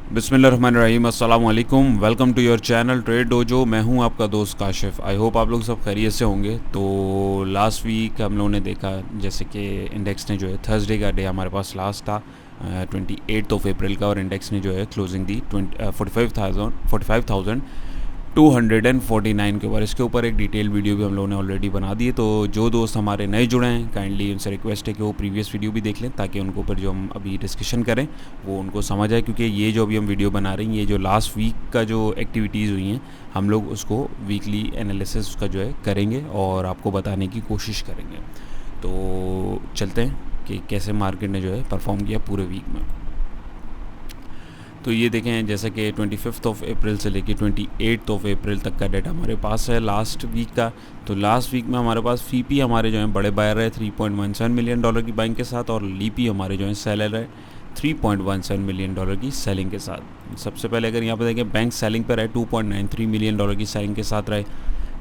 बिस्मिल्लाहिर्रहमानिर्रहीम, अस्सलाम वालेकुम। Welcome to your channel Trade Dojo. मैं हूं आपका दोस्त काशिफ। आई होप आप लोग सब खैरियत से होंगे। तो लास्ट वीक हम लोगों ने देखा जैसे कि इंडेक्स ने जो है थर्सडे का डे हमारे पास लास्ट था 28 अप्रैल का, और इंडेक्स ने जो है क्लोजिंग दी 45,249 के ऊपर। इसके ऊपर एक डिटेल वीडियो भी हम लोगों ने ऑलरेडी बना दी है। तो जो दोस्त हमारे नए जुड़े हैं काइंडली उनसे रिक्वेस्ट है कि वो प्रीवियस वीडियो भी देख लें, ताकि उनको ऊपर जो हम अभी डिस्कशन करें वो उनको समझ आए। क्योंकि ये जो अभी हम वीडियो बना रहे हैं, ये जो लास्ट वीक का जो एक्टिविटीज़ हुई हैं, हम लोग उसको वीकली एनालिसिस उसका जो है करेंगे और आपको बताने की कोशिश करेंगे। तो चलते हैं कि कैसे मार्केट ने जो है परफॉर्म किया पूरे वीक में। तो ये देखें जैसा कि 25 अप्रैल से लेके 28 अप्रैल तक का डेटा हमारे पास है लास्ट वीक का। तो लास्ट वीक में हमारे पास फीपी हमारे जो हैं बड़े बायर रहे $3.17 मिलियन की बाइंग के साथ, और लीपी हमारे जो हैं सेलर रहे $3.17 मिलियन की सेलिंग के साथ। सबसे पहले अगर यहाँ पर देखें, बैंक सेलिंग पर रहे $2.93 मिलियन की सेलिंग के साथ रहे।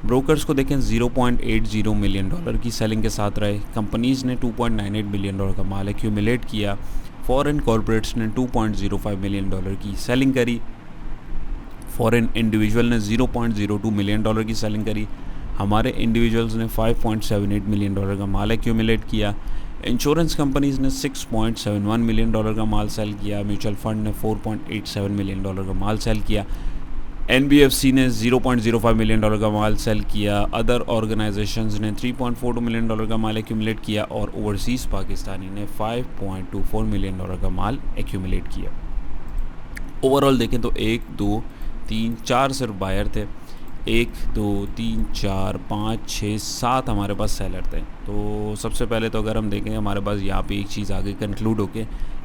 ब्रोकर्स को देखें $0.80 मिलियन की सेलिंग के साथ रहे। कंपनीज़ ने $2.98 मिलियन का माल एक्यूमुलेट किया। फॉरेन कॉरपोरेट्स ने $2.05 मिलियन की सेलिंग करी। फॉरेन इंडिविजुअल ने $0.02 मिलियन की सेलिंग करी। हमारे इंडिविजुअल्स ने $5.78 मिलियन का माल एक्यूमुलेट किया। इंश्योरेंस कंपनीज़ ने $6.71 मिलियन का माल सेल किया। म्यूचुअल फंड ने $4.87 मिलियन का माल सेल किया। NBFC ने $0.05 मिलियन का माल सेल किया। अदर ऑर्गेनाइजेशंस ने $3.42 मिलियन का माल एक्यूमुलेट किया, और ओवरसीज़ पाकिस्तानी ने $5.24 मिलियन का माल एक्यूमुलेट किया। ओवरऑल देखें तो 1 2 3 4 सिर्फ बायर थे। 1 2 3 4 5 6 7 हमारे पास सेलर थे। तो सबसे पहले तो अगर हम देखें, हमारे पास यहाँ पे एक चीज़ आगे कंक्लूड होके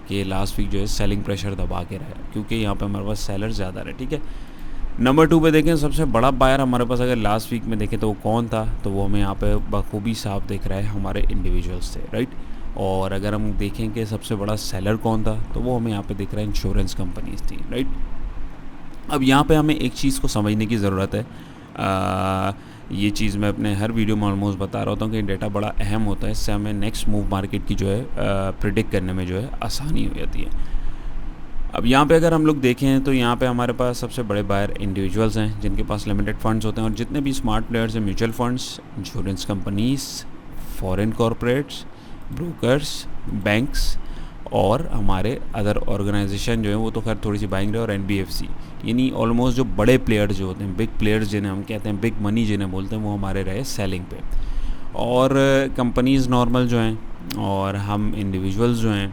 कि लास्ट वीक जो है सेलिंग प्रेशर दबा के रहा, क्योंकि यहाँ पे हमारे पास सेलर ज़्यादा रहे। ठीक है, नंबर 2 पे देखें, सबसे बड़ा बायर हमारे पास अगर लास्ट वीक में देखें तो वो कौन था, तो वो हमें यहाँ पे बखूबी साफ दिख रहा है, हमारे इंडिविजुअल्स थे, राइट। और अगर हम देखें कि सबसे बड़ा सेलर कौन था, तो वो हमें यहाँ पे दिख रहा है इंश्योरेंस कंपनीज थी, राइट। अब यहाँ पे हमें एक चीज़ को समझने की ज़रूरत है। ये चीज़ मैं अपने हर वीडियो में ऑलमोस्ट बता रहा होता हूँ कि डेटा बड़ा अहम होता है। इससे हमें नेक्स्ट मूव मार्केट की जो है प्रिडिक्ट करने में जो है आसानी हो जाती है। अब यहाँ पे अगर हम लोग देखें तो यहाँ पे हमारे पास सबसे बड़े बायर इंडिविजुअल्स हैं, जिनके पास लिमिटेड फंड्स होते हैं, और जितने भी स्मार्ट प्लेयर्स हैं, mutual funds, insurance companies, foreign corporates, brokers, banks, और हमारे अदर ऑर्गेनाइजेशन जो है वो तो खैर थोड़ी सी बाइंग रहे, और NBFC, यानी ऑलमोस्ट जो बड़े प्लेयर्स जो होते हैं, बिग प्लेयर्स जिन्हें हम कहते हैं, बिग मनी जिन्हें बोलते हैं, वो हमारे रहे सेलिंग पे। और कंपनीज़ नॉर्मल जो हैं, और हम इंडिविजुअल्स जो हैं,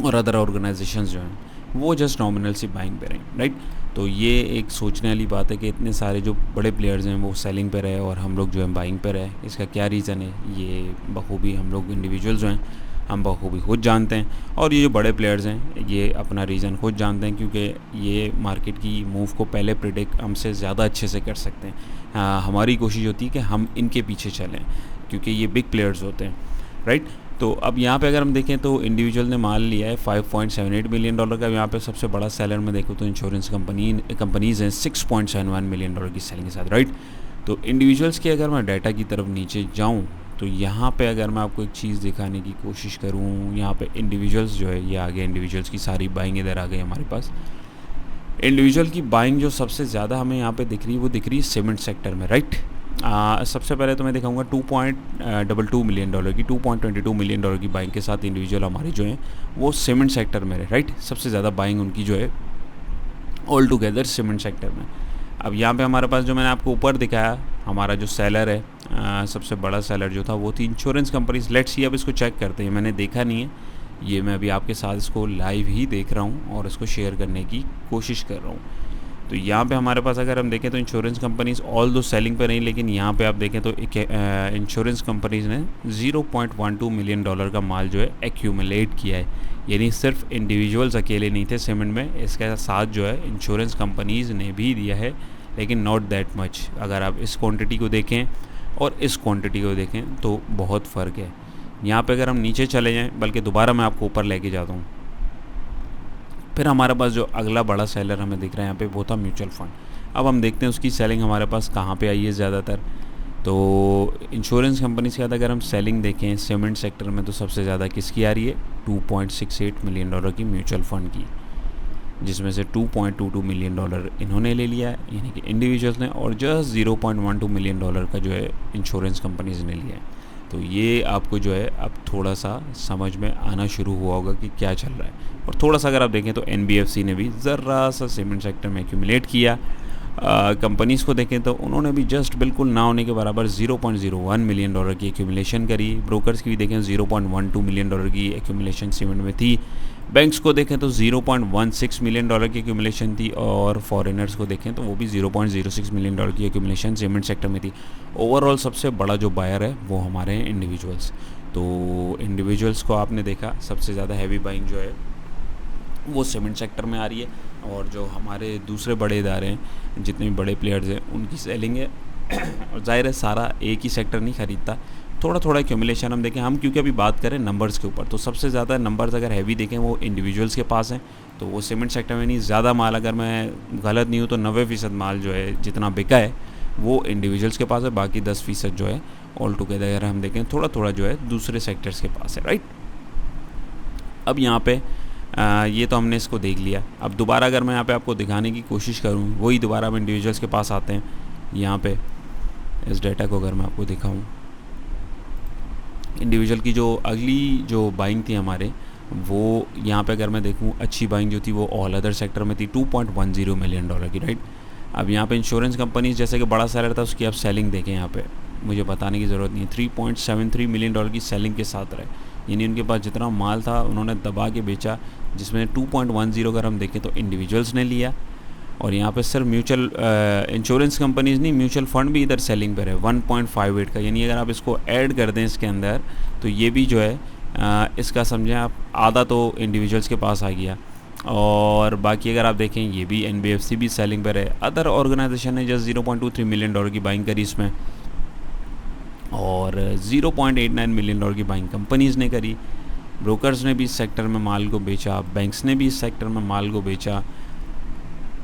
और अदर ऑर्गेनाइजेशंस जो हैं वो जस्ट नॉमिनल सी बाइंग पे रहे, राइट। तो ये एक सोचने वाली बात है कि इतने सारे जो बड़े प्लेयर्स हैं वो सेलिंग पे रहे और हम लोग जो है बाइंग पे रहे। इसका क्या रीज़न है, ये बखूबी हम लोग इंडिविजुअल्स जो हैं हम बखूबी खुद जानते हैं, और ये जो बड़े प्लेयर्स हैं ये अपना रीज़न खुद जानते हैं, क्योंकि ये मार्केट की मूव को पहले प्रिडिक्ट हमसे ज़्यादा अच्छे से कर सकते हैं। हमारी कोशिश होती है कि हम इनके पीछे चलें, क्योंकि ये बिग प्लेयर्स होते हैं, राइट। तो अब यहाँ पे अगर हम देखें तो इंडिविजुअल ने माल लिया है $5.78 मिलियन का। यहाँ पे सबसे बड़ा सेलर में देखो तो इंश्योरेंस कंपनीज़ हैं $6.71 मिलियन की सेलिंग के साथ, राइट। तो इंडिविजुअल्स के अगर मैं डाटा की तरफ नीचे जाऊँ तो यहाँ पे अगर मैं आपको एक चीज़ दिखाने की कोशिश करूँ, यहाँ पे इंडिविजुअल्स जो है ये आ गए, इंडिविजुअल्स की सारी बाइंग इधर आ गई हमारे पास। इंडिविजुअल की बाइंग जो सबसे ज़्यादा हमें यहाँ पे दिख रही है वो दिख रही है सीमेंट सेक्टर में, राइट। सबसे पहले तो मैं दिखाऊंगा $2.22 मिलियन की, $2.22 मिलियन की बाइंग के साथ इंडिविजुअल हमारे जो हैं वो सीमेंट सेक्टर में है, राइट। सबसे ज़्यादा बाइंग उनकी जो है ऑल टुगेदर सीमेंट सेक्टर में। अब यहाँ पे हमारे पास जो मैंने आपको ऊपर दिखाया, हमारा जो सेलर है, सबसे बड़ा सेलर जो था वो थी इंश्योरेंस कंपनीज। लेट्स सी अब इसको चेक करते हैं, मैंने देखा नहीं है ये, मैं अभी आपके साथ इसको लाइव ही देख रहा हूँ और इसको शेयर करने की कोशिश कर रहा हूँ। तो यहाँ पे हमारे पास अगर हम देखें तो इंश्योरेंस कंपनीज ऑल दो सेलिंग पे नहीं, लेकिन यहाँ पे आप देखें तो इंश्योरेंस कंपनीज ने $0.12 मिलियन का माल जो है एक्यूमुलेट किया है। यानी सिर्फ इंडिविजुअल्स अकेले नहीं थे सीमेंट में, इसके साथ जो है इंश्योरेंस कंपनीज ने भी दिया है, लेकिन नॉट दैट मच। अगर आप इस क्वान्टिटी को देखें और इस क्वान्टिटी को देखें तो बहुत फ़र्क है। यहाँ पर अगर हम नीचे चले जाएँ, बल्कि दोबारा मैं आपको ऊपर लेके जाता हूँ, फिर हमारे पास जो अगला बड़ा सेलर हमें दिख रहा है यहाँ पे वो था म्यूचुअल फंड। अब हम देखते हैं उसकी सेलिंग हमारे पास कहाँ पे आई है ज़्यादातर। तो इंश्योरेंस कंपनी के साथ अगर हम सेलिंग देखें सीमेंट सेक्टर में, तो सबसे ज़्यादा किसकी आ रही है, $2.68 मिलियन की म्यूचुअल फ़ंड की। जिसमें से $2.22 मिलियन इन्होंने ले लिया है, यानी कि इंडिविजुअल्स ने, और जस्ट $0.12 मिलियन का जो है इंश्योरेंस कंपनीज ने लिया है। तो ये आपको जो है अब थोड़ा सा समझ में आना शुरू हुआ होगा कि क्या चल रहा है। और थोड़ा सा अगर आप देखें तो NBFC ने भी ज़रा सा सीमेंट सेक्टर में एक्यूमुलेट किया। कंपनीज़ को देखें तो उन्होंने भी जस्ट बिल्कुल ना होने के बराबर $0.01 मिलियन की एक्यूमुलेशन करी। ब्रोकर्स की भी देखें $0.12 मिलियन की एक्यूमुलेशन सीमेंट में थी। बैंक्स को देखें तो $0.16 मिलियन की एक्यूमुलेशन थी, और फॉरेनर्स को देखें तो वो भी $0.06 मिलियन की एक्यूमुलेशन सीमेंट सेक्टर में थी। ओवरऑल सबसे बड़ा जो बायर है वो हमारे हैं इंडिविजुअल्स। तो इंडिविजुअल्स को आपने देखा सबसे ज़्यादा हैवी बाइंग जो है वो सीमेंट सेक्टर में आ रही है, और जो हमारे दूसरे बड़े इदारे हैं, जितने भी बड़े प्लेयर्स हैं, उनकी सेलिंग है। और जाहिर है सारा एक ही सेक्टर नहीं खरीदता, थोड़ा थोड़ा एक्यूमुलेशन हम देखें। हम क्योंकि अभी बात करें नंबर्स के ऊपर, तो सबसे ज़्यादा नंबर्स अगर हैवी देखें वो इंडिविजुअल्स के पास हैं। तो वो सीमेंट सेक्टर में नहीं, ज़्यादा माल, अगर मैं गलत नहीं हूँ तो 90% माल जो है जितना बिका है वो इंडिविजुअल्स के पास है। बाकी 10% जो है ऑल टुगेदर अगर हम देखें थोड़ा थोड़ा जो है दूसरे सेक्टर्स के पास है, राइट। अब यहाँ पे ये तो हमने इसको देख लिया। अब दोबारा अगर मैं यहाँ पे आपको दिखाने की कोशिश करूँ, वही दोबारा हम इंडिविजुअल्स के पास आते हैं। यहाँ पे इस डेटा को अगर मैं आपको दिखाऊँ, इंडिविजुअल की जो अगली जो बाइंग थी हमारे, वो यहाँ पे अगर मैं देखूँ अच्छी बाइंग जो थी वो ऑल अदर सेक्टर में थी, $2.10 मिलियन की, राइट। अब यहाँ पे इंश्योरेंस कंपनीज जैसे कि बड़ा सेलर था उसकी आप सेलिंग देखें, यहाँ पे मुझे बताने की ज़रूरत नहीं है, $3.73 मिलियन की सेलिंग के साथ रहे। यानी उनके पास जितना माल था उन्होंने दबा के बेचा, जिसमें 2.10 अगर हम देखें तो इंडिविजुअल्स ने लिया। और यहाँ पे सिर्फ म्यूचुअल इंश्योरेंस कंपनीज नहीं, म्यूचुअल फंड भी इधर सेलिंग पर है 1.58 का। यानी अगर आप इसको ऐड कर दें इसके अंदर तो ये भी जो है इसका समझें आप आधा तो इंडिविजुअल्स के पास आ गया। और बाकी अगर आप देखें ये भी NBFC भी सेलिंग पर है। अदर ऑर्गेनाइजेशन ने जस्ट $0.23 मिलियन की बाइंग करी इसमें, और $0.89 मिलियन की बाइंग कंपनीज़ ने करी। ब्रोकर्स ने भी इस सेक्टर में माल को बेचा, बैंक्स ने भी इस सेक्टर में माल को बेचा।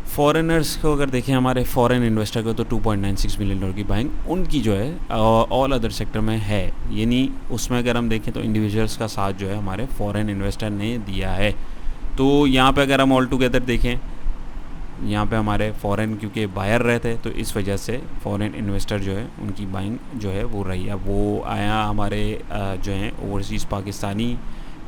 फॉरेनर्स को अगर देखें, हमारे फॉरेन इन्वेस्टर को, तो $2.96 मिलियन की बाइंग उनकी जो है ऑल अदर सेक्टर में है। यानी उसमें अगर हम देखें तो इंडिविजुअल्स का साथ जो है हमारे फॉरेन इन्वेस्टर ने दिया है। तो यहाँ पे अगर हम ऑल टुगेदर देखें, यहाँ पे हमारे फॉरेन क्योंकि बायर रहते तो इस वजह से फॉरेन इन्वेस्टर जो है उनकी बाइंग जो है वो रही। अब वो आया हमारे जो हैं ओवरसीज़ पाकिस्तानी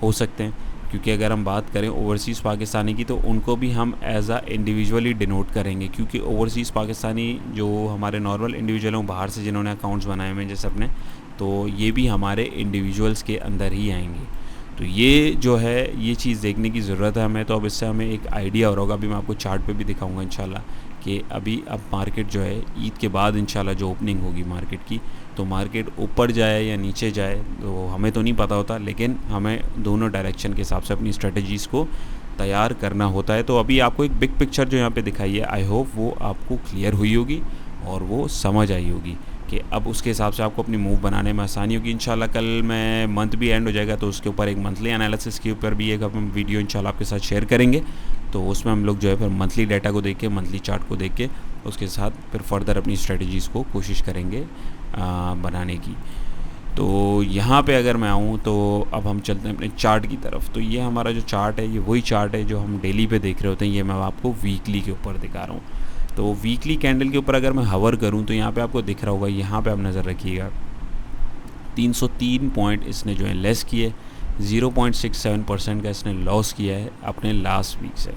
हो सकते हैं, क्योंकि अगर हम बात करें ओवरसीज़ पाकिस्तानी की तो उनको भी हम एज आ इंडिविजुअली डिनोट करेंगे, क्योंकि ओवरसीज़ पाकिस्तानी जो हमारे नॉर्मल इंडिविजुअल हैं बाहर से जिन्होंने अकाउंट्स बनाए हुए हैं जैसे अपने, तो ये भी हमारे इंडिविजुअल्स के अंदर ही आएंगे। तो ये जो है ये चीज़ देखने की ज़रूरत है हमें। तो अब इससे हमें एक आइडिया हो रहा होगा। अभी मैं आपको चार्ट पे भी दिखाऊंगा इंशाल्लाह कि अभी अब मार्केट जो है ईद के बाद इंशाल्लाह जो ओपनिंग होगी मार्केट की, तो मार्केट ऊपर जाए या नीचे जाए तो हमें तो नहीं पता होता, लेकिन हमें दोनों डायरेक्शन के हिसाब से अपनी स्ट्रेटजीज़ को तैयार करना होता है। तो अभी आपको एक बिग पिक्चर जो यहाँ पे दिखाई है, आई होप वो आपको क्लियर हुई होगी और वो समझ आई होगी कि अब उसके हिसाब से आपको अपनी मूव बनाने में आसानी होगी। इंशाल्लाह कल मैं मंथ भी एंड हो जाएगा तो उसके ऊपर एक मंथली एनालिसिस के ऊपर भी एक हम वीडियो इंशाल्लाह आपके साथ शेयर करेंगे। तो उसमें हम लोग जो है फिर मंथली डाटा को देख के, मंथली चार्ट को देख के उसके साथ फिर फर्दर अपनी स्ट्रेटजीज़ को कोशिश करेंगे बनाने की। तो यहाँ पे अगर मैं आऊँ तो अब हम चलते हैं अपने चार्ट की तरफ। तो ये हमारा जो चार्ट है ये वही चार्ट है जो हम डेली पे देख रहे होते हैं। ये मैं आपको वीकली के ऊपर दिखा रहा हूँ। तो वीकली कैंडल के ऊपर अगर मैं हवर करूं तो यहाँ पे आपको दिख रहा होगा, यहाँ पे आप नज़र रखिएगा 303 पॉइंट इसने जो है लेस किए, 0.67% का इसने लॉस किया है अपने लास्ट वीक से।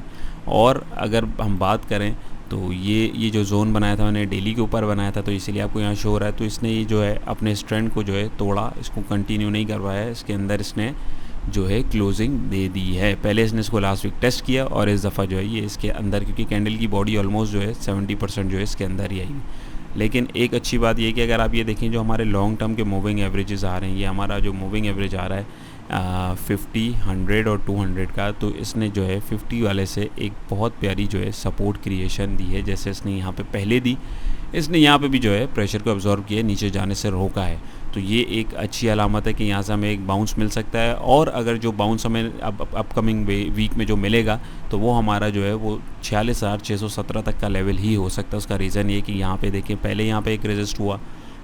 और अगर हम बात करें तो ये जो जोन बनाया था मैंने डेली के ऊपर बनाया था, तो इसीलिए आपको यहाँ शो हो रहा है। तो इसने ये जो है अपने इस ट्रेंड को जो है तोड़ा, इसको कंटिन्यू नहीं करवाया है, इसके अंदर इसने जो है क्लोजिंग दे दी है। पहले इसने इसको लास्ट वीक टेस्ट किया और इस दफ़ा जो है ये इसके अंदर, क्योंकि कैंडल की बॉडी ऑलमोस्ट जो है 70% जो है इसके अंदर ही आई। लेकिन एक अच्छी बात ये कि अगर आप ये देखें जो हमारे लॉन्ग टर्म के मूविंग एवरेजेस आ रहे हैं, ये हमारा जो मूविंग एवरेज आ रहा है 50, 100 और 200 का, तो इसने जो है 50 वाले से एक बहुत प्यारी जो है सपोर्ट क्रिएशन दी है। जैसे इसने यहाँ पे पहले दी, इसने यहाँ पे भी जो है प्रेशर को अब्जॉर्व किया, नीचे जाने से रोका है। तो ये एक अच्छी अलामत है कि यहाँ से हमें एक बाउंस मिल सकता है। और अगर जो बाउंस हमें अपकमिंग वीक में जो मिलेगा तो वो हमारा जो है वो 46,617 तक का लेवल ही हो सकता है। उसका रीज़न ये कि यहाँ पे देखें पहले यहाँ पे एक रेजिस्ट हुआ,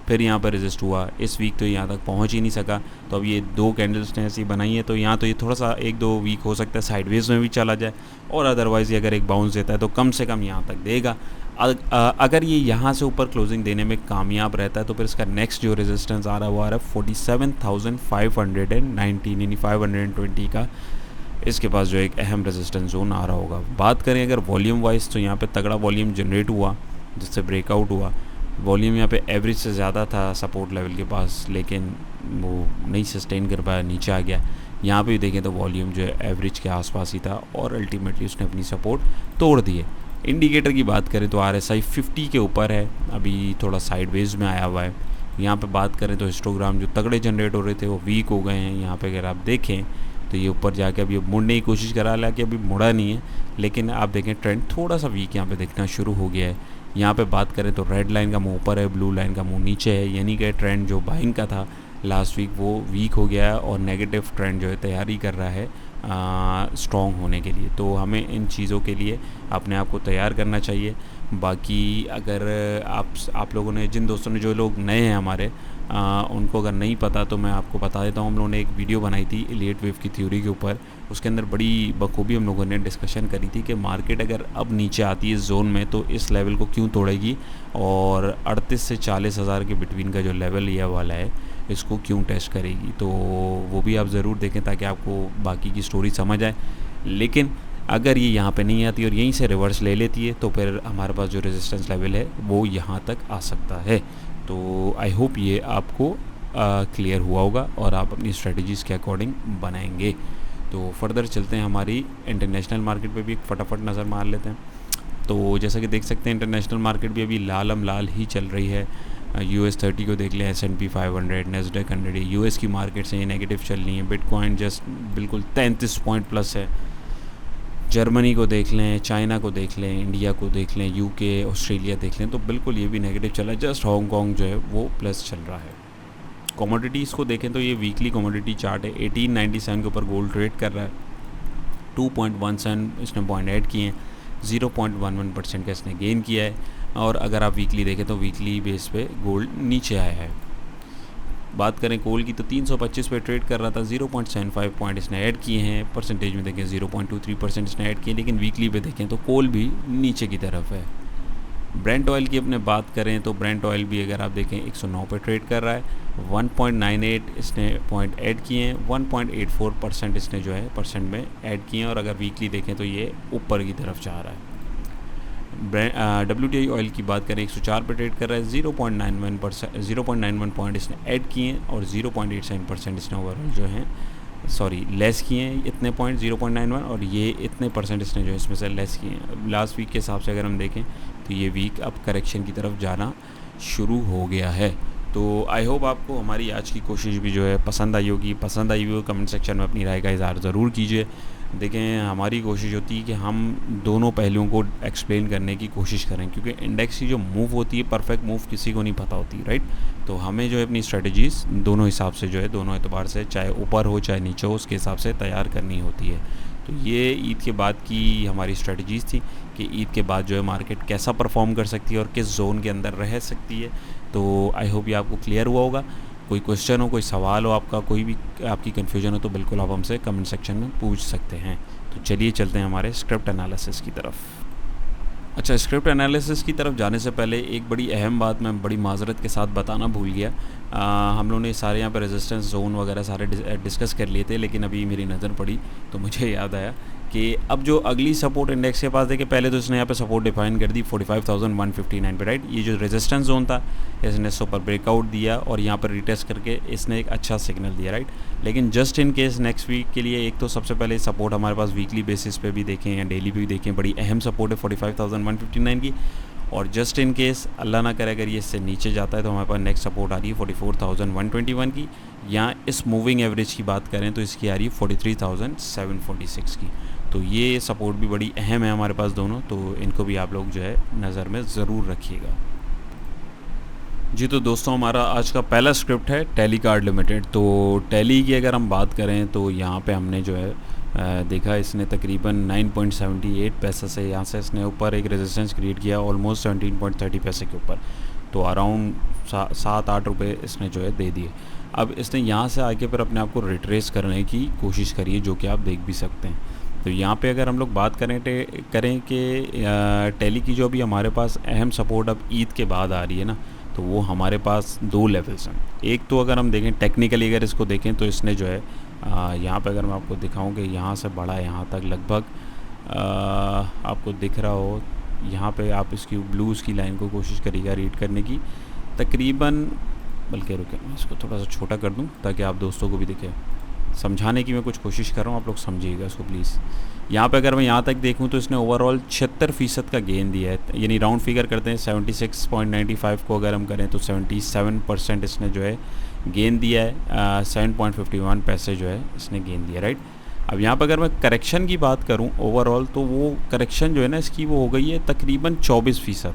फिर यहाँ पर रेजिस्ट हुआ, इस वीक तो यहाँ तक पहुँच ही नहीं सका। तो अब ये 2 कैंडल्स ने ऐसी बनाई है, तो यहाँ तो ये थोड़ा सा 1-2 वीक हो सकता है साइडवेज में भी चला जाए, और अदरवाइज़ ये अगर एक बाउंस देता है तो कम से कम यहाँ तक देगा। अगर ये यहाँ से ऊपर क्लोजिंग देने में कामयाब रहता है तो फिर इसका नेक्स्ट जो रेजिस्टेंस आ रहा है वो आ रहा है 47,519 यानी 520 का इसके पास जो एक अहम रेजिस्टेंस जोन आ रहा होगा। बात करें अगर वॉल्यूम वाइज तो यहाँ पे तगड़ा वॉल्यूम जनरेट हुआ जिससे ब्रेकआउट हुआ। वॉल्यूम यहाँ पे एवरेज से ज़्यादा था सपोर्ट लेवल के पास, लेकिन वो नहीं सस्टेन कर पाया, नीचे आ गया। यहाँ पे भी देखें तो वॉल्यूम जो है एवरेज के आसपास ही था और अल्टीमेटली उसने अपनी सपोर्ट तोड़ दी है। इंडिकेटर की बात करें तो RSI 50 के ऊपर है, अभी थोड़ा साइडवेज में आया हुआ है। यहाँ पे बात करें तो हिस्टोग्राम जो तगड़े जनरेट हो रहे थे वो वीक हो गए हैं। यहाँ पे अगर आप देखें तो ये ऊपर जाके अभी मुड़ने की कोशिश करा, हालांकि अभी मुड़ा नहीं है, लेकिन आप देखें ट्रेंड थोड़ा सा वीक यहाँ पे दिखना शुरू हो गया है। यहाँ पे बात करें तो रेड लाइन का मुँह ऊपर है, ब्लू लाइन का मुँह नीचे है, यानी कि ट्रेंड जो बाइंग का था लास्ट वीक वो वीक हो गया है और नेगेटिव ट्रेंड जो है तैयारी कर रहा है स्ट्रॉन्ग होने के लिए। तो हमें इन चीज़ों के लिए अपने आप को तैयार करना चाहिए। बाकी अगर आप लोगों ने, जिन दोस्तों ने, जो लोग नए हैं हमारे, उनको अगर नहीं पता तो मैं आपको बता देता हूँ। हम लोगों ने एक वीडियो बनाई थी इलियट वेव की थ्योरी के ऊपर, उसके अंदर बड़ी बखूबी हम लोगों ने डिस्कशन करी थी कि मार्केट अगर अब नीचे आती है इस जोन में तो इस लेवल को क्यों तोड़ेगी और 38 से 40 हज़ार के बिटवीन का जो लेवल ये वाला है इसको क्यों टेस्ट करेगी। तो वो भी आप ज़रूर देखें ताकि आपको बाकी की स्टोरी समझ आए। लेकिन अगर ये यहाँ पे नहीं आती और यहीं से रिवर्स ले लेती है तो फिर हमारे पास जो रेजिस्टेंस लेवल है वो यहाँ तक आ सकता है। तो आई होप ये आपको क्लियर हुआ होगा और आप अपनी स्ट्रेटजीज़ के अकॉर्डिंग बनाएंगे। तो फर्दर चलते हैं, हमारी इंटरनेशनल मार्केट पे भी एक फटाफट नज़र मार लेते हैं। तो जैसा कि देख सकते हैं इंटरनेशनल मार्केट भी अभी लालम लाल ही चल रही है। US 30 को देख लें, S&P 500, Nasdaq 100, US की मार्केट से ये नेगेटिव चल रही है। बिटकॉइन जस्ट बिल्कुल 33 पॉइंट प्लस है। जर्मनी को देख लें, चाइना को देख लें, इंडिया को देख लें, UK, ऑस्ट्रेलिया देख लें तो बिल्कुल ये भी नेगेटिव चल रहा है। जस्ट हांगकॉन्ग जो है वो प्लस चल रहा है। कमोडिटीज़ को देखें तो ये वीकली कमोडिटी चार्ट है। 1897 के ऊपर गोल्ड ट्रेड कर रहा है। 2.17 इसने पॉइंट ऐड किए हैं, 0.11% का इसने गेन किया है। और अगर आप वीकली देखें तो वीकली बेस पे गोल्ड नीचे आया है। बात करें कोल की तो 325 पे ट्रेड कर रहा था, 0.75 पॉइंट इसने ऐड किए हैं। परसेंटेज में देखें 0.23% इसने ऐड किए, लेकिन वीकली पे देखें तो कोल भी नीचे की तरफ है। ब्रेंट ऑयल की अपने बात करें तो ब्रेंट ऑयल भी अगर आप देखें 109 पे ट्रेड कर रहा है। 1.98 इसने पॉइंट ऐड किए हैं, 1.84% इसने जो है परसेंट में ऐड किए हैं। और अगर वीकली देखें तो ये ऊपर की तरफ जा रहा है। WTI ऑयल की बात करें 104 पे ट्रेड कर रहा है, 0.91 पॉइंट इसने ऐड किए हैं और 0.87% इसने ओवरऑल जो है लेस किए हैं। इतने पॉइंट 0.91 और ये इतने परसेंट इसने जो है इसमें से लेस किए हैं। लास्ट वीक के हिसाब से अगर हम देखें तो ये वीक अब करेक्शन की तरफ जाना शुरू हो गया है। तो आई होप आपको हमारी आज की कोशिश भी जो है पसंद आई होगी। पसंद आई हो कमेंट सेक्शन में अपनी राय का इज़हार ज़रूर कीजिए। देखें, हमारी कोशिश होती है कि हम दोनों पहलुओं को एक्सप्लेन करने की कोशिश करें, क्योंकि इंडेक्स की जो मूव होती है परफेक्ट मूव किसी को नहीं पता होती, राइट। तो हमें जो है अपनी स्ट्रेटजीज़ दोनों हिसाब से जो है, दोनों एतबार से, चाहे ऊपर हो चाहे नीचे हो, उसके हिसाब से तैयार करनी होती है। तो ये ईद के बाद की हमारी स्ट्रेटजीज़ थी कि ईद के बाद जो है मार्केट कैसा परफॉर्म कर सकती है और किस जोन के अंदर रह सकती है। तो आई होप ये आपको क्लियर हुआ होगा। कोई क्वेश्चन हो, कोई सवाल हो आपका, कोई भी आपकी कन्फ्यूजन हो तो बिल्कुल आप हमसे कमेंट सेक्शन में पूछ सकते हैं। तो चलिए चलते हैं हमारे स्क्रिप्ट एनालिसिस की तरफ। अच्छा, स्क्रिप्ट एनालिसिस की तरफ जाने से पहले एक बड़ी अहम बात मैं बड़ी माजरत के साथ बताना भूल गया। हम लोगों ने सारे यहाँ पर रेजिस्टेंस जोन वगैरह सारे डिस्कस कर लिए थे, लेकिन अभी मेरी नज़र पड़ी तो मुझे याद आया कि अब जो अगली सपोर्ट इंडेक्स के पास देखे, पहले तो इसने यहाँ पे सपोर्ट डिफाइन कर दी 45,159 पे, राइट। ये जो रेजिस्टेंस जोन था इसने इसके ऊपर ब्रेकआउट दिया और यहाँ पर रिटेस्ट करके इसने एक अच्छा सिग्नल दिया, राइट। लेकिन just in case next week के लिए एक तो सबसे पहले सपोर्ट हमारे पास वीकली बेसिस पे भी देखें या डेली पे भी देखें, बड़ी अहम सपोर्ट है 45,159 की। और जस्ट इन केस अल्लाह ना करे अगर ये इससे नीचे जाता है तो हमारे पास नेक्स्ट सपोर्ट आ रही है 44,121 की, या इस मूविंग एवरेज की बात करें तो इसकी आ रही है 43,746 की। तो ये सपोर्ट भी बड़ी अहम है हमारे पास दोनों, तो इनको भी आप लोग जो है नज़र में ज़रूर रखिएगा। जी तो दोस्तों, हमारा आज का पहला स्क्रिप्ट है टैली कार्ड लिमिटेड। तो टैली की अगर हम बात करें तो यहाँ पे हमने जो है देखा, इसने तकरीबन 9.78 पैसे से यहाँ से इसने ऊपर एक रेजिस्टेंस क्रिएट किया ऑलमोस्ट 17.30 पैसे के ऊपर। तो अराउंड 7-8 रुपये इसने जो है दे दिए। अब इसने यहाँ से आके फिर अपने आप को रिट्रेस करने की कोशिश करी है, जो कि आप देख भी सकते हैं। तो यहाँ पे अगर हम लोग बात करें कि टेली की जो अभी हमारे पास अहम सपोर्ट अब ईद के बाद आ रही है ना, तो वो हमारे पास 2 लेवल्स हैं। एक तो अगर हम देखें टेक्निकली, अगर इसको देखें तो इसने जो है यहाँ पे अगर मैं आपको दिखाऊं कि यहाँ से बढ़ा यहाँ तक लगभग आपको दिख रहा हो, यहाँ पे आप इसकी ब्लूज़ की लाइन को कोशिश करिएगा रीड करने की, तकरीबन, बल्कि रुके मैं इसको थोड़ा सा छोटा कर दूं ताकि आप दोस्तों को भी दिखे, समझाने की मैं कुछ कोशिश कर रहा हूँ, आप लोग समझिएगा इसको प्लीज़। यहाँ पे अगर मैं यहाँ तक देखूँ तो इसने ओवरऑल 76% का गेन दिया है, यानी राउंड फिगर करते हैं 76.95 को अगर हम करें तो 77% इसने जो है गेन दिया है, 7.51 पैसे जो है इसने गेन दिया, राइट। अब यहाँ पर अगर मैं करेक्शन की बात करूँ ओवरऑल, तो वो करेक्शन जो है ना इसकी वो हो गई है तकरीबन 24%,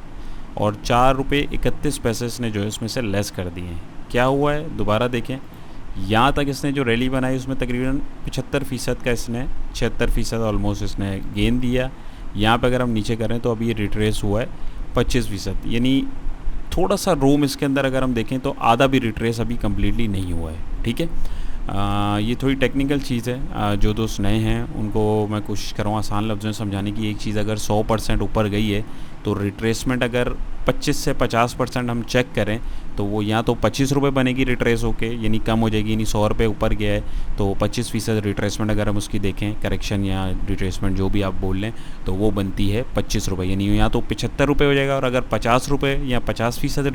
और 4 रुपये 31 पैसे इसने जो है उसमें से लेस कर दिए हैं। क्या हुआ है दोबारा देखें, यहाँ तक इसने जो रैली बनाई उसमें तकरीबन 75% का इसने 76% ऑलमोस्ट इसने गेन दिया। यहाँ पे अगर हम नीचे करें तो अभी ये रिट्रेस हुआ है 25%, यानी थोड़ा सा रूम इसके अंदर अगर हम देखें तो आधा भी रिट्रेस अभी कम्प्लीटली नहीं हुआ है, ठीक है। ये थोड़ी टेक्निकल चीज़ है, जो दोस्त नए हैं उनको मैं कोशिश कर रहा हूँ आसान लफ्ज़ों में समझाने की। एक चीज़ अगर 100% ऊपर गई है तो रिट्रेसमेंट अगर 25 से 50% हम चेक करें तो वो या तो 25 रुपये बनेगी रिट्रेस होके, यानी कम हो जाएगी, यानी 100 रुपये ऊपर गया है तो 25% रिट्रेसमेंट अगर हम उसकी देखें, करेक्शन या रिट्रेसमेंट जो भी आप बोल लें, तो वो बनती है 25 रुपये, यानी या तो 75 रुपये हो जाएगा, और अगर 50 रुपये या 50%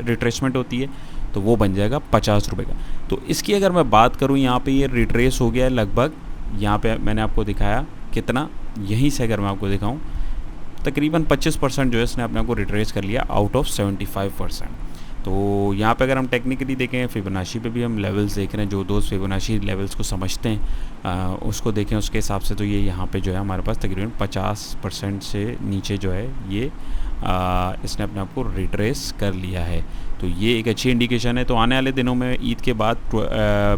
रिट्रेसमेंट होती है तो वो बन जाएगा 50 रुपये का। तो इसकी अगर मैं बात करूँ, यहाँ पे ये रिट्रेस हो गया है लगभग, यहाँ पे मैंने आपको दिखाया कितना, यहीं से अगर मैं आपको दिखाऊँ तकरीबन 25% जो है इसने अपने आप को रिट्रेस कर लिया आउट ऑफ 75%। तो यहाँ पे अगर हम टेक्निकली देखें, फिबोनाची पे भी हम लेवल्स देख रहे हैं, जो दोस्त फिबोनाची लेवल्स को समझते हैं उसको देखें, उसके हिसाब से तो ये यहाँ पे जो है हमारे पास तकरीबन 50% से नीचे जो है ये इसने अपने आप को रिट्रेस कर लिया है। तो ये एक अच्छी इंडिकेशन है। तो आने वाले दिनों में ईद के बाद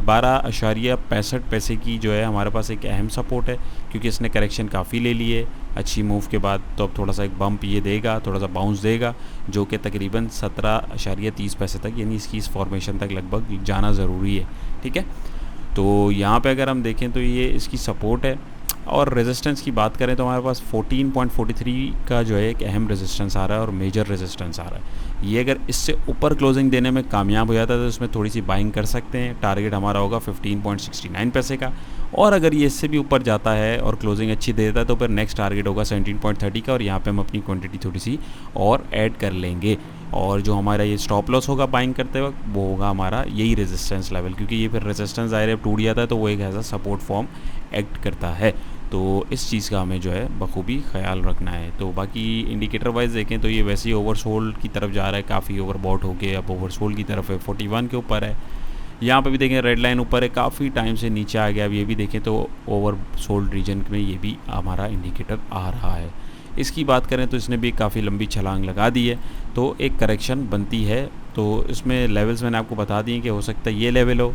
12.65 पैसे की जो है हमारे पास एक अहम सपोर्ट है, क्योंकि इसने करेक्शन काफ़ी ले ली है अच्छी मूव के बाद। तो अब थोड़ा सा एक बम्प ये देगा, थोड़ा सा बाउंस देगा, जो कि तकरीबन 17.30 पैसे तक, यानी इसकी इस फॉर्मेशन तक लगभग जाना ज़रूरी है, ठीक है। तो यहाँ पे अगर हम देखें तो ये इसकी सपोर्ट है। और रेजिस्टेंस की बात करें तो हमारे पास 14.43 का जो है एक अहम रेजिस्टेंस आ रहा है और मेजर रेजिस्टेंस आ रहा है। ये अगर इससे ऊपर क्लोजिंग देने में कामयाब हो जाता है तो इसमें थोड़ी सी बाइंग कर सकते हैं। टारगेट हमारा होगा 15.69 पैसे का, और अगर ये इससे भी ऊपर जाता है और क्लोजिंग अच्छी दे देता है तो फिर नेक्स्ट टारगेट होगा 17.30 का, और यहाँ पे हम अपनी क्वांटिटी थोड़ी सी और ऐड कर लेंगे। और जो हमारा ये स्टॉप लॉस होगा बाइंग करते वक्त वो होगा हमारा यही रेजिस्टेंस लेवल, क्योंकि ये फिर रेजिस्टेंस दायरे टूट जाता है तो वो एक ऐसा सपोर्ट फॉर्म एक्ट करता है। तो इस चीज़ का हमें जो है बखूबी ख्याल रखना है। तो बाकी इंडिकेटर वाइज देखें तो ये वैसे ही ओवरसोल्ड की तरफ जा रहा है, काफ़ी ओवरबॉट होके अब ओवरसोल्ड की तरफ है, 41 के ऊपर है। यहाँ पे भी देखें रेड लाइन ऊपर है, काफ़ी टाइम से नीचे आ गया। अब ये भी देखें तो ओवरसोल्ड रीजन में ये भी हमारा इंडिकेटर आ रहा है। इसकी बात करें तो इसने भी काफ़ी लंबी छलांग लगा दी है, तो एक करेक्शन बनती है। तो इसमें लेवल्स मैंने आपको बता दिए कि हो सकता है ये लेवल हो,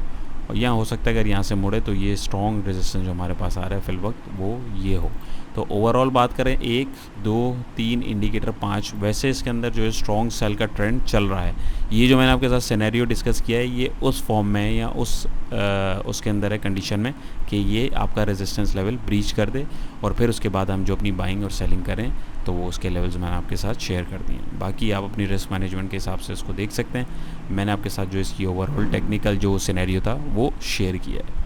और यहाँ हो सकता है अगर यहाँ से मुड़े तो ये स्ट्रॉन्ग रेजिस्टेंस जो हमारे पास आ रहा है फिल वक्त वो ये हो। तो ओवरऑल बात करें 1, 2, 3 इंडिकेटर 5, वैसे इसके अंदर जो है स्ट्रॉन्ग सेल का ट्रेंड चल रहा है। ये जो मैंने आपके साथ सिनेरियो डिस्कस किया है ये उस फॉर्म में है या उसके अंदर है कंडीशन में कि ये आपका रेजिस्टेंस लेवल ब्रीच कर दे, और फिर उसके बाद हम जो अपनी बाइंग और सेलिंग करें तो वो उसके लेवल्स मैंने आपके साथ शेयर कर दिए हैं। बाकी आप अपनी रिस्क मैनेजमेंट के हिसाब से इसको देख सकते हैं। मैंने आपके साथ जो इसकी ओवरऑल टेक्निकल जो सिनेरियो था वो शेयर किया है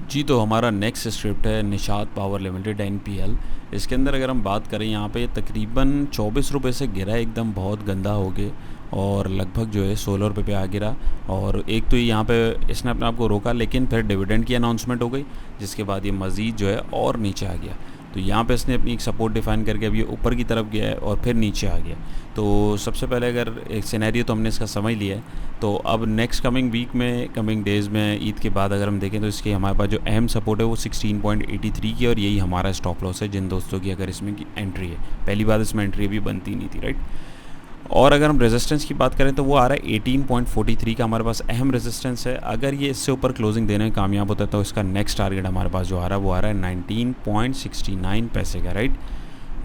जी। तो हमारा नेक्स्ट स्क्रिप्ट है निशात पावर लिमिटेड NPL। इसके अंदर अगर हम बात करें यहाँ पे तकरीबन 24 रुपये से गिरा, एकदम बहुत गंदा हो गया, और लगभग जो है 16 रुपये पे आ गिरा। और एक तो यहाँ पे इसने अपने आप को रोका, लेकिन फिर डिविडेंड की अनाउंसमेंट हो गई, जिसके बाद ये मज़ीद जो है और नीचे आ गया। तो यहाँ पे इसने अपनी एक सपोर्ट डिफाइन करके अब ये ऊपर की तरफ गया है और फिर नीचे आ गया। तो सबसे पहले अगर एक सिनेरियो तो हमने इसका समझ लिया है, तो अब नेक्स्ट कमिंग वीक में, कमिंग डेज़ में, ईद के बाद अगर हम देखें तो इसके हमारे पास जो अहम सपोर्ट है वो 16.83 की, और यही हमारा स्टॉप लॉस है जिन दोस्तों की अगर इसमें की एंट्री है। पहली बार इसमें एंट्री भी बनती नहीं थी, राइट। और अगर हम रेजिस्टेंस की बात करें तो वो आ रहा है 18.43 का हमारे पास अहम रेजिस्टेंस है। अगर ये इससे ऊपर क्लोजिंग देने में कामयाब होता है तो इसका नेक्स्ट टारगेट हमारे पास जो आ रहा है वो आ रहा है 19.69 पैसे का, राइट।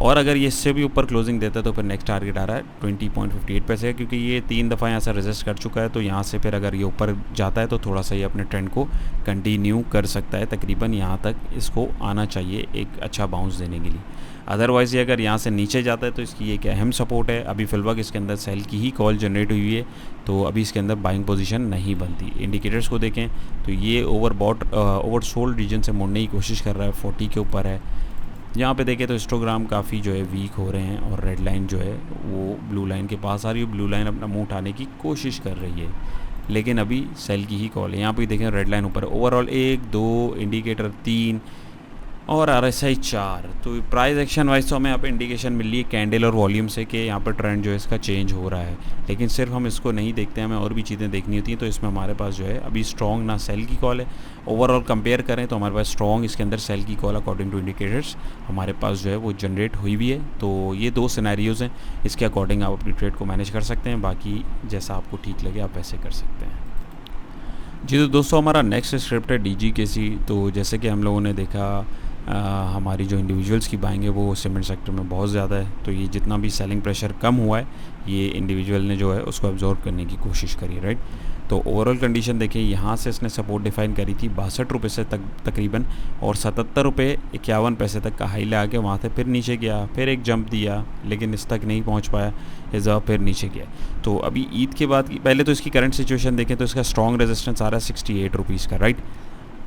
और अगर ये इससे भी ऊपर क्लोजिंग देता है तो फिर नेक्स्ट टारगेट आ रहा है 20.58 पैसे, क्योंकि ये 3 दफ़ा यहाँ से रेजिस्ट कर चुका है। तो यहाँ से फिर अगर ये ऊपर जाता है तो थोड़ा सा ये अपने ट्रेंड को कंटिन्यू कर सकता है, तकरीबन यहाँ तक इसको आना चाहिए एक अच्छा बाउंस देने के लिए। अदरवाइज़ ये अगर यहाँ से नीचे जाता है तो इसकी एक अहम सपोर्ट है। अभी फिलहाल इसके अंदर सेल की ही कॉल जनरेट हुई है, तो अभी इसके अंदर बाइंग पोजीशन नहीं बनती। इंडिकेटर्स को देखें तो ये ओवर सोल्ड रीजन से मुड़ने की कोशिश कर रहा है, 40 के ऊपर है। यहाँ पे देखें तो हिस्टोग्राम काफ़ी जो है वीक हो रहे हैं और रेड लाइन जो है वो ब्लू लाइन के पास आ रही है। ब्लू लाइन अपना मुंह उठाने की कोशिश कर रही है, लेकिन अभी सेल की ही कॉल है। यहाँ पे देखें रेड लाइन ऊपर, ओवरऑल 1 2 इंडिकेटर 3 और RSI 4। तो प्राइस एक्शन वाइज तो हमें यहाँ पे इंडिकेशन मिल रही है कैंडल और वॉल्यूम से कि यहाँ पर ट्रेंड जो है इसका चेंज हो रहा है, लेकिन सिर्फ हम इसको नहीं देखते हैं, हमें और भी चीज़ें देखनी होती हैं। तो इसमें हमारे पास जो है अभी स्ट्रॉन्ग ना सेल की कॉल है। ओवरऑल कंपेयर करें तो हमारे पास स्ट्रॉन्ग इसके अंदर सेल की कॉल अकॉर्डिंग टू इंडिकेटर्स हमारे पास जो है वो जनरेट हुई भी है। तो ये 2 सिनेरियोज़ हैं, इसके अकॉर्डिंग आप अपनी ट्रेड को मैनेज कर सकते हैं। बाकी जैसा आपको ठीक लगे आप वैसे कर सकते हैं। जी तो दोस्तों हमारा नेक्स्ट स्क्रिप्ट है DGKC। तो जैसे कि हम लोगों ने देखा हमारी जो इंडिविजुअल्स की बाइंग है वो सीमेंट सेक्टर में बहुत ज़्यादा है। तो ये जितना भी सेलिंग प्रेशर कम हुआ है ये इंडिविजुअल ने जो है उसको अब्जॉर्व करने की कोशिश करी है, राइट। तो ओवरऑल कंडीशन देखिए, यहाँ से इसने सपोर्ट डिफाइन करी थी 62 रुपये से तकरीबन, और 77 रुपये 51 पैसे तक का हाई ले आके वहाँ से फिर नीचे गया, फिर एक जंप दिया, लेकिन इस तक नहीं पहुँच पाया, इस जगह फिर नीचे गया। तो अभी ईद के बाद पहले तो इसकी करंट सिचुएशन देखें तो इसका स्ट्रॉन्ग रेजिस्टेंस आ रहा है 68 रुपीज़ का, राइट।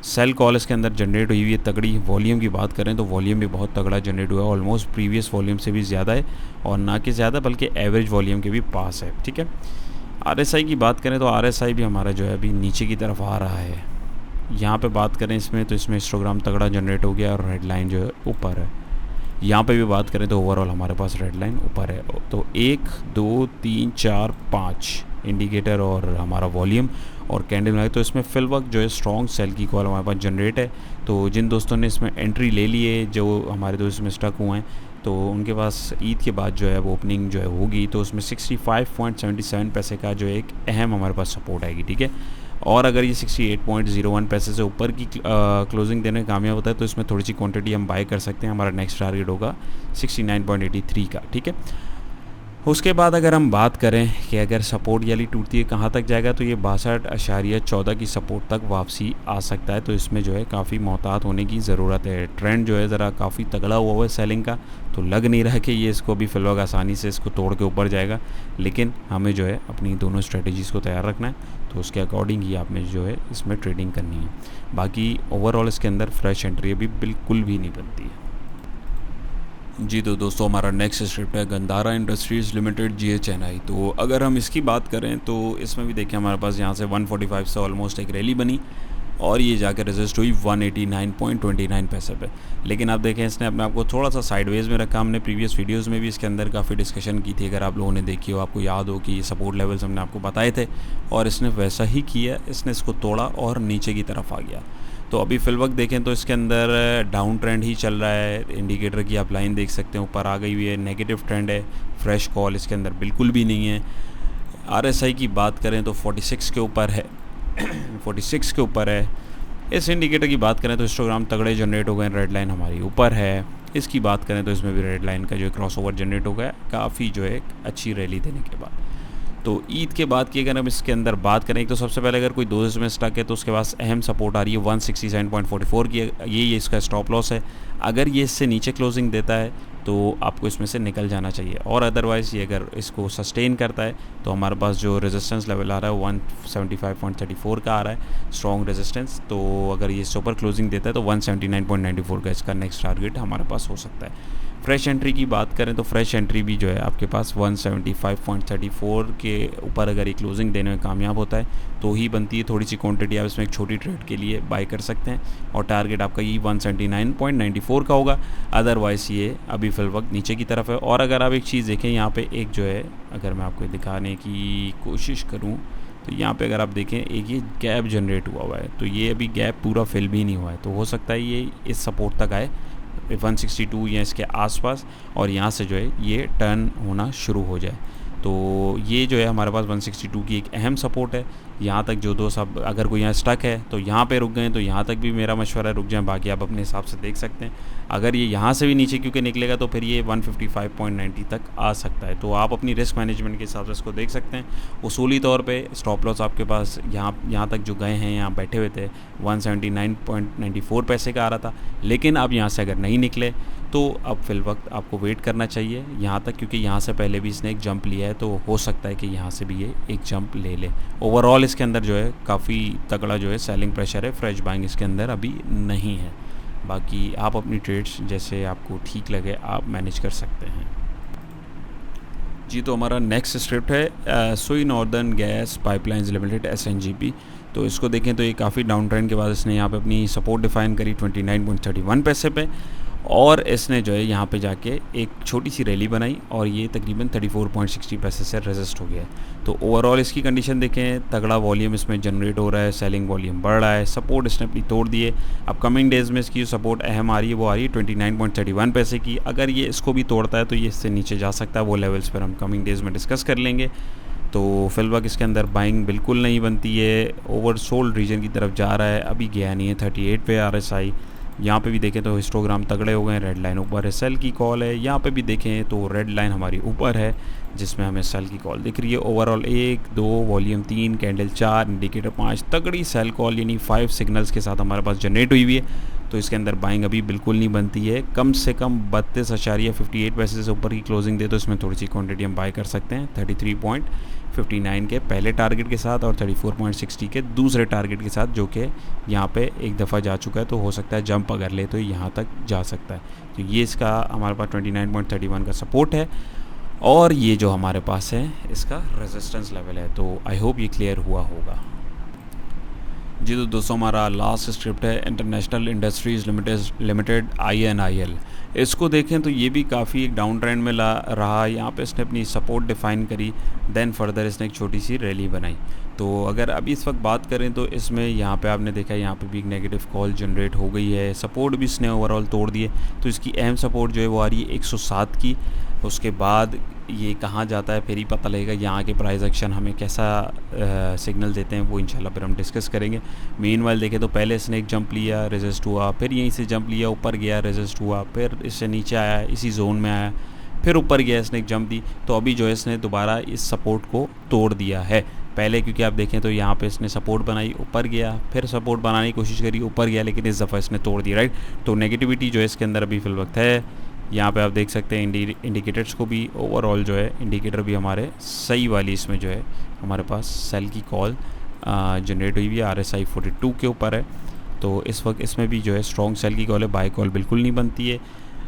सेल कॉल इसके अंदर जनरेट हुई है तगड़ी। वॉल्यूम की बात करें तो वॉल्यूम भी बहुत तगड़ा जनरेट हुआ है, ऑलमोस्ट प्रीवियस वॉल्यूम से भी ज़्यादा है, और ना कि ज़्यादा बल्कि एवरेज वॉल्यूम के भी पास है, ठीक है। RSI की बात करें तो RSI भी हमारा जो है अभी नीचे की तरफ आ रहा है। यहाँ पे बात करें इसमें तो इसमें हिस्टोग्राम तगड़ा जनरेट हो गया और रेड लाइन जो है ऊपर है। यहाँ पे भी बात करें तो ओवरऑल हमारे पास रेड लाइन ऊपर है। तो 1 2 3 4 5 इंडिकेटर और हमारा वॉल्यूम और कैंडल लगे, तो इसमें फिल वक्त जो है स्ट्रॉन्ग सेल की कॉल हमारे पास जनरेट है। तो जिन दोस्तों ने इसमें एंट्री ले ली है, जो हमारे दोस्त इसमें स्टक हुए हैं, तो उनके पास ईद के बाद जो है वो ओपनिंग जो है होगी, तो उसमें 65.77 पैसे का जो एक अहम हमारे पास सपोर्ट आएगी, ठीक है। और अगर ये 68.01 पैसे से ऊपर की क्लोजिंग देने कामयाब होता है तो इसमें थोड़ी सी क्वांटिटी हम बाय कर सकते हैं। हमारा नेक्स्ट टारगेट होगा 69.83 का, ठीक है। उसके बाद अगर हम बात करें कि अगर सपोर्ट याली टूटती है कहाँ तक जाएगा, तो ये 62.14 की सपोर्ट तक वापसी आ सकता है। तो इसमें जो है काफ़ी मोहतात होने की ज़रूरत है। ट्रेंड जो है ज़रा काफ़ी तगड़ा हुआ है सेलिंग का, तो लग नहीं रहा कि ये इसको भी फिलहाल आसानी से इसको तोड़ के ऊपर जाएगा, लेकिन हमें जो है अपनी दोनों स्ट्रेटजीज़ को तैयार रखना है। तो उसके अकॉर्डिंग ही आपने जो है इसमें ट्रेडिंग करनी है। बाकी ओवरऑल इसके अंदर फ्रेश एंट्री अभी बिल्कुल भी नहीं बनती है। जी तो दोस्तों हमारा नेक्स्ट स्क्रिप्ट है गंधारा इंडस्ट्रीज़ लिमिटेड GHNI। तो अगर हम इसकी बात करें तो इसमें भी देखिए हमारे पास यहाँ से 145 से ऑलमोस्ट एक रैली बनी और ये जाकर रेजिस्ट हुई 189.29 पैसे पे। लेकिन आप देखें इसने अपने आप को थोड़ा सा साइडवेज में रखा। हमने प्रीवियस वीडियोस में भी इसके अंदर काफ़ी डिस्कशन की थी, अगर आप लोगों ने देखी हो, आपको याद हो कि ये सपोर्ट लेवल्स हमने आपको बताए थे और इसने वैसा ही किया, इसने इसको तोड़ा और नीचे की तरफ आ गया। तो अभी फिल वक्त देखें तो इसके अंदर डाउन ट्रेंड ही चल रहा है। इंडिकेटर की आप लाइन देख सकते हैं ऊपर आ गई हुई है, नेगेटिव ट्रेंड है, फ्रेश कॉल इसके अंदर बिल्कुल भी नहीं है। RSI की बात करें तो 46 के ऊपर है 46 के ऊपर है। इस इंडिकेटर की बात करें तो हिस्टोग्राम तगड़े जनरेट हो गए, रेड लाइन हमारी ऊपर है। इसकी बात करें तो इसमें भी रेड लाइन का जो क्रॉसओवर जनरेट हो गया काफ़ी जो है अच्छी रैली देने के बाद। तो ईद के बाद की अगर हम इसके अंदर बात करें तो सबसे पहले अगर कोई 2 में स्टक है तो उसके पास अहम सपोर्ट आ रही है 167.44 की, ये इसका स्टॉप लॉस है। अगर ये इससे नीचे क्लोजिंग देता है तो आपको इसमें से निकल जाना चाहिए, और अदरवाइज़ ये अगर इसको सस्टेन करता है तो हमारे पास जो रेजिस्टेंस लेवल आ रहा है 175.34 का आ रहा है स्ट्रॉन्ग रेजिस्टेंस। तो अगर ये इससे ऊपर क्लोजिंग देता है तो 179.94 का इसका नेक्स्ट टारगेट हमारे पास हो सकता है। फ्रेश एंट्री की बात करें तो फ्रेश एंट्री भी जो है आपके पास 175.34 के ऊपर अगर ये क्लोजिंग देने में कामयाब होता है तो ही बनती है। थोड़ी सी क्वांटिटी आप इसमें एक छोटी ट्रेड के लिए बाय कर सकते हैं और टारगेट आपका ये 179.94 का होगा। अदरवाइज़ ये अभी फिल वक्त नीचे की तरफ है। और अगर आप एक चीज़ देखें यहाँ पे एक जो है, अगर मैं आपको दिखाने की कोशिश करूँ तो यहाँ पे अगर आप देखें एक ये गैप जनरेट हुआ है, तो ये अभी गैप पूरा फिल भी नहीं हुआ है। तो हो सकता है ये इस सपोर्ट तक आए 162 या इसके आसपास, और यहाँ से जो है ये टर्न होना शुरू हो जाए। तो ये जो है हमारे पास 162 की एक अहम सपोर्ट है। यहाँ तक जो दोस्त अब अगर कोई यहाँ स्टक है तो यहाँ पे रुक गए तो यहाँ तक भी मेरा मशवरा है रुक जाएं, बाकी आप अपने हिसाब से देख सकते हैं। अगर ये यहाँ से भी नीचे क्योंकि निकलेगा तो फिर ये 155.90 तक आ सकता है। तो आप अपनी रिस्क मैनेजमेंट के हिसाब से इसको देख सकते हैं। उसूली तौर पे स्टॉप लॉस आपके पास यहाँ तक जो गए हैं, यहाँ बैठे हुए थे 179.94 पैसे का आ रहा था, लेकिन अब यहाँ से अगर नहीं निकले तो अब फिल वक्त आपको वेट करना चाहिए यहाँ तक, क्योंकि यहाँ से पहले भी इसने एक जंप लिया है तो हो सकता है कि यहाँ से भी ये एक जंप ले ले। ओवरऑल इसके अंदर जो है काफ़ी तगड़ा जो है सेलिंग प्रेशर है, फ्रेश बाइंग इसके अंदर अभी नहीं है। बाकी आप अपनी ट्रेड्स जैसे आपको ठीक लगे आप मैनेज कर सकते हैं जी। तो हमारा नेक्स्ट स्क्रिप्ट है सोई northern gas pipelines limited SNGP। तो इसको देखें तो ये काफ़ी डाउन ट्रेंड के बाद इसने यहाँ पे अपनी सपोर्ट डिफाइन करी 29.31 पैसे पे, और इसने जो है यहाँ पे जाके एक छोटी सी रैली बनाई और ये तकरीबन 34.60 पैसे से रेजिस्ट हो गया है। तो ओवरऑल इसकी कंडीशन देखें, तगड़ा वॉल्यूम इसमें जनरेट हो रहा है, सेलिंग वॉल्यूम बढ़ रहा है, सपोर्ट इसने अपनी तोड़ दी है। अब कमिंग डेज़ में इसकी जो सपोर्ट अहम आ रही है वो आ रही है 29.31 पैसे की। अगर ये इसको भी तोड़ता है तो ये इससे नीचे जा सकता है, वो लेवल्स पर हम कमिंग डेज़ में डिस्कस कर लेंगे। तो फिलहाल इसके अंदर बाइंग बिल्कुल नहीं बनती है, ओवरसोल्ड रीजन की तरफ जा रहा है, अभी गया नहीं है 38 पे RSI। यहाँ पे भी देखें तो हिस्टोग्राम तगड़े हो गए, रेड लाइन ऊपर है, सेल की कॉल है। यहाँ पे भी देखें तो रेड लाइन हमारी ऊपर है जिसमें हमें सेल की कॉल दिख रही है। ओवरऑल 1 2 वॉल्यूम 3 कैंडल 4 इंडिकेटर 5 तगड़ी सेल कॉल यानी 5 सिग्नल्स के साथ हमारे पास जनरेट हुई हुई है। तो इसके अंदर बाइंग अभी बिल्कुल नहीं बनती है। कम से कम 32.58 पैसे से ऊपर की क्लोजिंग दे तो इसमें थोड़ी सी क्वांटिटी हम बाय कर सकते हैं 33.59 के पहले टारगेट के साथ और 34.60 के दूसरे टारगेट के साथ, जो कि यहाँ पे एक दफ़ा जा चुका है। तो हो सकता है जंप अगर ले तो यहाँ तक जा सकता है। तो ये इसका हमारे पास 29.31 का सपोर्ट है और ये जो हमारे पास है इसका रेजिस्टेंस लेवल है। तो आई होप ये क्लियर हुआ होगा जी। तो दोस्तों हमारा लास्ट स्क्रिप्ट है इंटरनेशनल इंडस्ट्रीज़ लिमिटेड INIL। इसको देखें तो ये भी काफ़ी एक डाउन ट्रेंड में रहा। यहाँ पे इसने अपनी सपोर्ट डिफ़ाइन करी, देन फर्दर इसने एक छोटी सी रैली बनाई। तो अगर अभी इस वक्त बात करें तो इसमें यहाँ पे आपने देखा यहाँ पे भी एक नेगेटिव कॉल जनरेट हो गई है, सपोर्ट भी इसने ओवरऑल तोड़ दिए। तो इसकी अहम सपोर्ट जो है वो आ रही है 107 की। उसके बाद ये कहाँ जाता है फिर ही पता लगेगा, यहाँ के प्राइस एक्शन हमें कैसा सिग्नल देते हैं वो इंशाल्लाह फिर हम डिस्कस करेंगे। मीनवाइल देखें तो पहले इसने एक जंप लिया, रेजिस्ट हुआ, फिर यहीं से जंप लिया, ऊपर गया, रेजिस्ट हुआ, फिर इससे नीचे आया, इसी जोन में आया, फिर ऊपर गया, इसने एक जंप दी। तो अभी जो है इसने दोबारा इस सपोर्ट को तोड़ दिया है। पहले क्योंकि आप देखें तो यहाँ पे इसने सपोर्ट बनाई, ऊपर गया, फिर सपोर्ट बनाने की कोशिश करी, ऊपर गया, लेकिन इस दफ़ा इसने तोड़ दिया, राइट। तो नेगेटिविटी जो है इसके अंदर अभी फिल वक्त है। यहाँ पे आप देख सकते हैं इंडिकेटर्स को भी, ओवरऑल जो है इंडिकेटर भी हमारे सही वाली इसमें जो है हमारे पास सेल की कॉल जनरेट हुई है, RSI 42 के ऊपर है। तो इस वक्त इसमें भी जो है स्ट्रॉन्ग सेल की कॉल है, बाय कॉल बिल्कुल नहीं बनती है।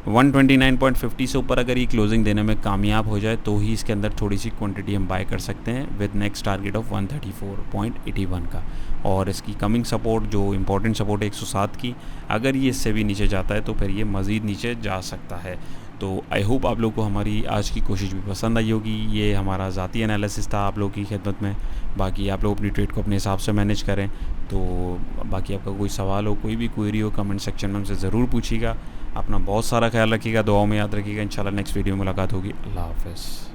129.50 से ऊपर अगर ये क्लोजिंग देने में कामयाब हो जाए तो ही इसके अंदर थोड़ी सी क्वांटिटी हम बाय कर सकते हैं विद नेक्स्ट टारगेट ऑफ 134.81 का। और इसकी कमिंग सपोर्ट जो इंपॉर्टेंट सपोर्ट है 107 की, अगर ये इससे भी नीचे जाता है तो फिर ये मज़ीद नीचे जा सकता है। तो आई होप आप लोग को हमारी आज की कोशिश भी पसंद आई होगी। ये हमारा ज़ाती एनालिसिस था आप लोगों की खिदमत में। बाकी आप लोग अपनी ट्रेड को अपने हिसाब से मैनेज करें। तो बाकी आपका कोई सवाल हो, कोई भी क्वेरी हो, कमेंट सेक्शन में हमसे ज़रूर पूछिएगा। अपना बहुत सारा ख्याल रखिएगा, दुआओं में याद रखिएगा। इंशाल्लाह नेक्स्ट वीडियो में मुलाकात होगी। अल्लाह हाफ़िज़।